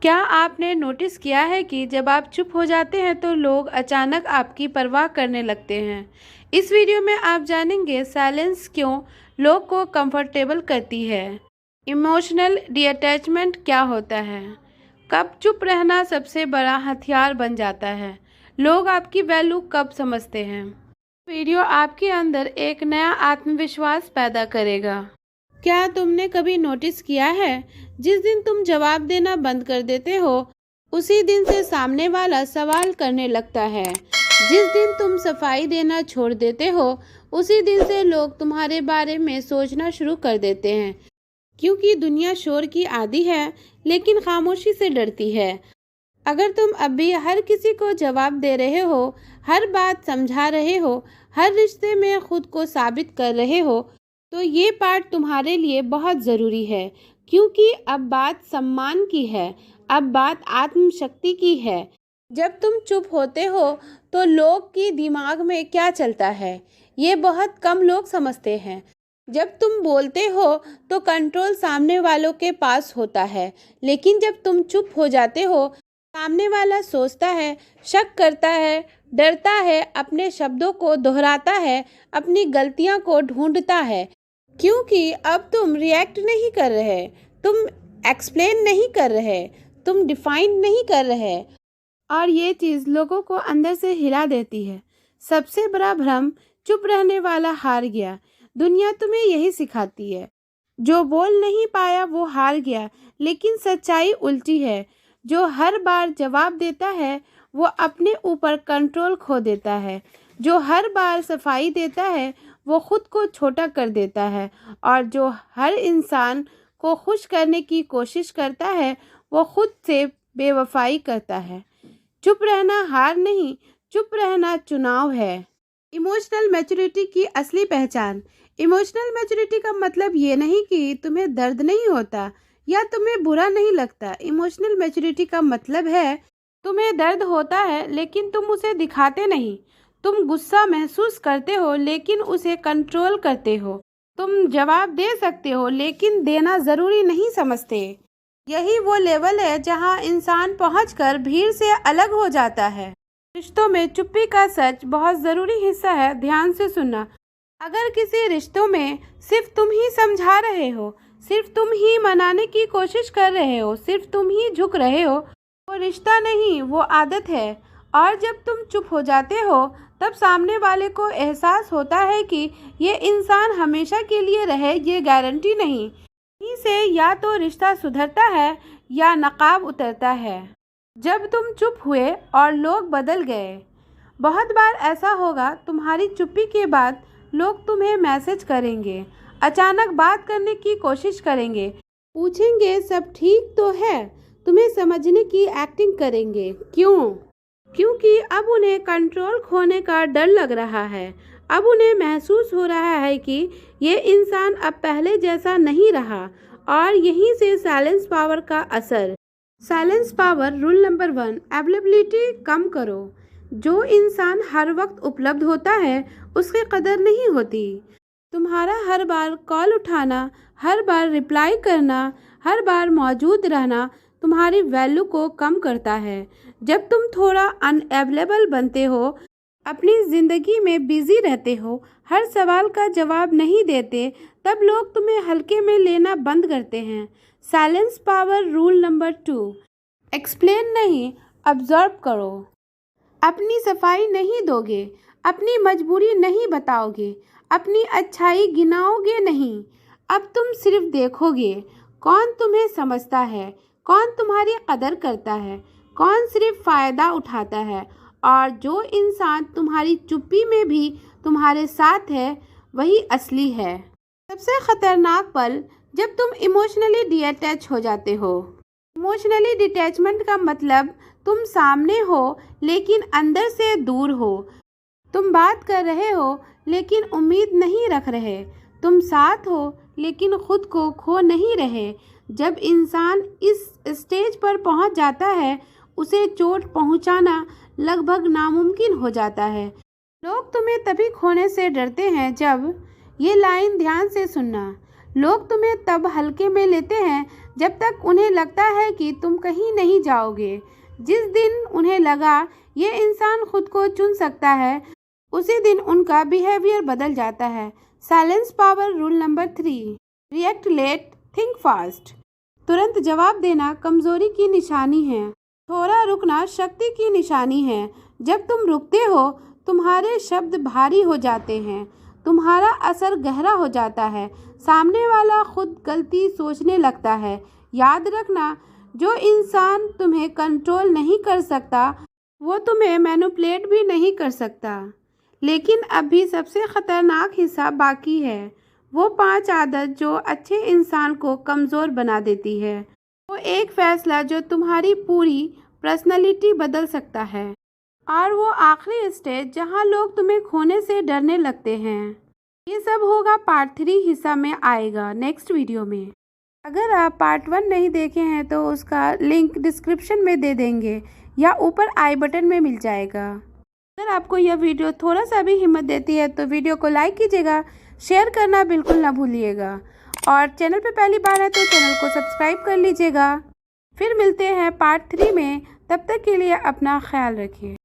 क्या आपने नोटिस किया है कि जब आप चुप हो जाते हैं तो लोग अचानक आपकी परवाह करने लगते हैं। इस वीडियो में आप जानेंगे साइलेंस क्यों लोग को कंफर्टेबल करती है, इमोशनल डिटैचमेंट क्या होता है, कब चुप रहना सबसे बड़ा हथियार बन जाता है, लोग आपकी वैल्यू कब समझते हैं। वीडियो आपके अंदर एक नया आत्मविश्वास पैदा करेगा। क्या तुमने कभी नोटिस किया है, जिस दिन तुम जवाब देना बंद कर देते हो उसी दिन से सामने वाला सवाल करने लगता है। जिस दिन तुम सफाई देना छोड़ देते हो उसी दिन से लोग तुम्हारे बारे में सोचना शुरू कर देते हैं, क्योंकि दुनिया शोर की आदी है लेकिन खामोशी से डरती है। अगर तुम अभी हर किसी को जवाब दे रहे हो, हर बात समझा रहे हो, हर रिश्ते में खुद को साबित कर रहे हो, तो ये पार्ट तुम्हारे लिए बहुत ज़रूरी है, क्योंकि अब बात सम्मान की है, अब बात आत्मशक्ति की है। जब तुम चुप होते हो तो लोग की दिमाग में क्या चलता है, ये बहुत कम लोग समझते हैं। जब तुम बोलते हो तो कंट्रोल सामने वालों के पास होता है, लेकिन जब तुम चुप हो जाते हो सामने वाला सोचता है, शक करता है, डरता है, अपने शब्दों को दोहराता है, अपनी गलतियां को ढूंढता है, क्योंकि अब तुम रिएक्ट नहीं कर रहे, तुम एक्सप्लेन नहीं कर रहे, तुम डिफाइन नहीं कर रहे। और ये चीज़ लोगों को अंदर से हिला देती है। सबसे बड़ा भ्रम, चुप रहने वाला हार गया। दुनिया तुम्हें यही सिखाती है। जो बोल नहीं पाया वो हार गया, लेकिन सच्चाई उल्टी है। जो हर बार जवाब देता है वो अपने ऊपर कंट्रोल खो देता है। जो हर बार सफाई देता है वो खुद को छोटा कर देता है, और जो हर इंसान को खुश करने की कोशिश करता है वो खुद से बेवफाई करता है। चुप रहना हार नहीं, चुप रहना चुनाव है। इमोशनल मैच्योरिटी की असली पहचान। इमोशनल मैच्योरिटी का मतलब ये नहीं कि तुम्हें दर्द नहीं होता या तुम्हें बुरा नहीं लगता। इमोशनल मैच्योरिटी का मतलब है तुम्हें दर्द होता है लेकिन तुम उसे दिखाते नहीं। तुम गुस्सा महसूस करते हो लेकिन उसे कंट्रोल करते हो। तुम जवाब दे सकते हो लेकिन देना ज़रूरी नहीं समझते। यही वो लेवल है जहां इंसान पहुंचकर भीड़ से अलग हो जाता है। रिश्तों में चुप्पी का सच बहुत ज़रूरी हिस्सा है, ध्यान से सुनना। अगर किसी रिश्तों में सिर्फ तुम ही समझा रहे हो, सिर्फ तुम ही मनाने की कोशिश कर रहे हो, सिर्फ तुम ही झुक रहे हो, वो रिश्ता नहीं, वो आदत है। और जब तुम चुप हो जाते हो तब सामने वाले को एहसास होता है कि ये इंसान हमेशा के लिए रहे, ये गारंटी नहीं। यहीं से या तो रिश्ता सुधरता है या नकाब उतरता है। जब तुम चुप हुए और लोग बदल गए। बहुत बार ऐसा होगा, तुम्हारी चुप्पी के बाद लोग तुम्हें मैसेज करेंगे, अचानक बात करने की कोशिश करेंगे, पूछेंगे सब ठीक तो है, तुम्हें समझने की एक्टिंग करेंगे। क्यों? क्योंकि अब उन्हें कंट्रोल खोने का डर लग रहा है। अब उन्हें महसूस हो रहा है कि ये इंसान अब पहले जैसा नहीं रहा। और यहीं से साइलेंस पावर का असर। Silence power rule number 1, availability कम करो। जो इंसान हर वक्त उपलब्ध होता है उसकी कदर नहीं होती। तुम्हारा हर बार कॉल उठाना, हर बार रिप्लाई करना, हर बार मौजूद रहना तुम्हारी वैल्यू को कम करता है। जब तुम थोड़ा अनअवेलेबल बनते हो, अपनी ज़िंदगी में बिजी रहते हो, हर सवाल का जवाब नहीं देते, तब लोग तुम्हें हल्के में लेना बंद करते हैं। Silence power rule number 2, explain नहीं, ऑब्जर्व करो। अपनी सफाई नहीं दोगे, अपनी मजबूरी नहीं बताओगे, अपनी अच्छाई गिनाओगे नहीं। अब तुम सिर्फ देखोगे कौन तुम्हें समझता है, कौन तुम्हारी कदर करता है, कौन सिर्फ फ़ायदा उठाता है। और जो इंसान तुम्हारी चुप्पी में भी तुम्हारे साथ है वही असली है। सबसे ख़तरनाक पल, जब तुम इमोशनली डिटैच हो जाते हो। इमोशनली डिटैचमेंट का मतलब तुम सामने हो लेकिन अंदर से दूर हो। तुम बात कर रहे हो लेकिन उम्मीद नहीं रख रहे। तुम साथ हो लेकिन खुद को खो नहीं रहे। जब इंसान इस स्टेज पर पहुंच जाता है उसे चोट पहुंचाना लगभग नामुमकिन हो जाता है। लोग तुम्हें तभी खोने से डरते हैं जब, ये लाइन ध्यान से सुनना, लोग तुम्हें तब हल्के में लेते हैं जब तक उन्हें लगता है कि तुम कहीं नहीं जाओगे। जिस दिन उन्हें लगा ये इंसान खुद को चुन सकता है, उसी दिन उनका बिहेवियर बदल जाता है। Silence power rule number 3, react late, think fast. तुरंत जवाब देना कमजोरी की निशानी है। थोड़ा रुकना शक्ति की निशानी है। जब तुम रुकते हो, तुम्हारे शब्द भारी हो जाते हैं, तुम्हारा असर गहरा हो जाता है, सामने वाला खुद गलती सोचने लगता है। याद रखना, जो इंसान तुम्हें कंट्रोल नहीं कर सकता, वो तुम्हें मैनिपुलेट भी नहीं कर सकता। लेकिन अभी सबसे खतरनाक हिस्सा बाकी है, वो 5 आदत जो अच्छे इंसान को कमज़ोर बना देती है। वो एक फैसला जो तुम्हारी पूरी पर्सनैलिटी बदल सकता है। और वो आखिरी स्टेज जहां लोग तुम्हें खोने से डरने लगते हैं। ये सब होगा पार्ट 3 हिस्सा में आएगा नेक्स्ट वीडियो में। अगर आप पार्ट 1 नहीं देखे हैं तो उसका लिंक डिस्क्रिप्शन में दे देंगे या ऊपर आई बटन में मिल जाएगा। अगर आपको यह वीडियो थोड़ा सा भी हिम्मत देती है तो वीडियो को लाइक कीजिएगा, शेयर करना बिल्कुल ना भूलिएगा, और चैनल पे पहली बार है तो चैनल को सब्सक्राइब कर लीजिएगा। फिर मिलते हैं पार्ट 3 में, तब तक के लिए अपना ख्याल रखिए।